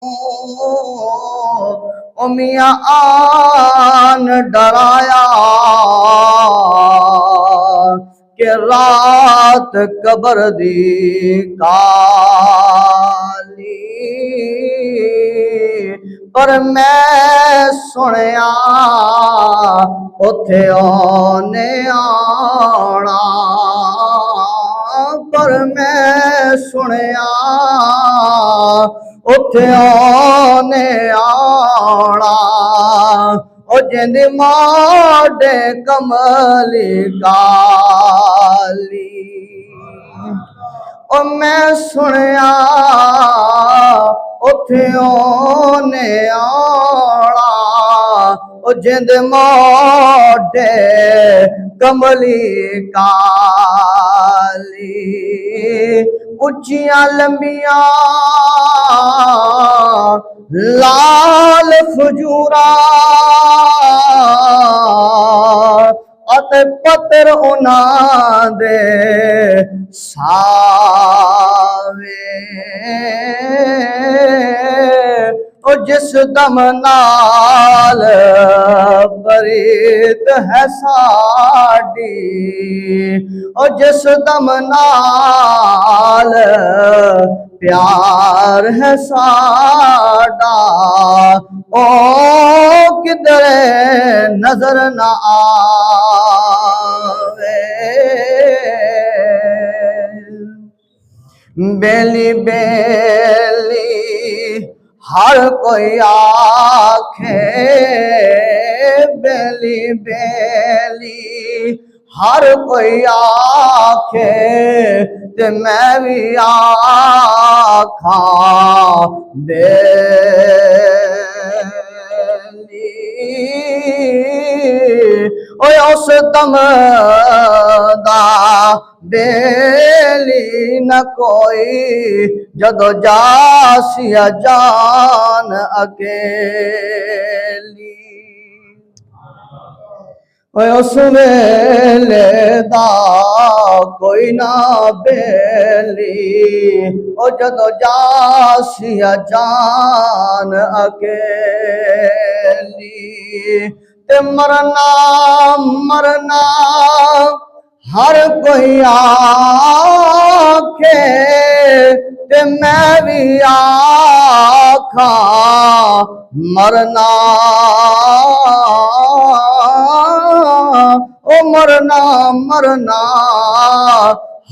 ओ मियां आन डराया कि रात कबर दी काली, पर मैं सुनिया उथे ओने आना, पर मैं सुनिया उथे ओने आना। ओ जिंदी माडे कमली काली, ओ मैं सुनिया उथे ओने आना। ओ जिंद मोडे कमली काली, उच्चियां लंबियां लाल खजूरा अते पत्थर उन्हां दे सावे। ओ जिस दम नाल बरीत है साडी, ओ जिस दम नाल प्यार है साडा, ओ किधरे नजर न आवे। बेली बेली हर कोई आखे, बेली बेली हर कोई आखे, ते मैं भी आखा बेली। ओए उस दम दा बेली न कोई, जदों जासिया जान अकेली। ओए उस वेले दा कोई ना बेली, ओ जदों जासिया जान अकेली। ते मरना मरना हर कोई आखे, ते मैं भी आखा मरना। ओ मरना मरना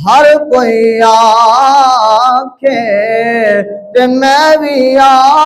हर कोई आखे, ते मैं भी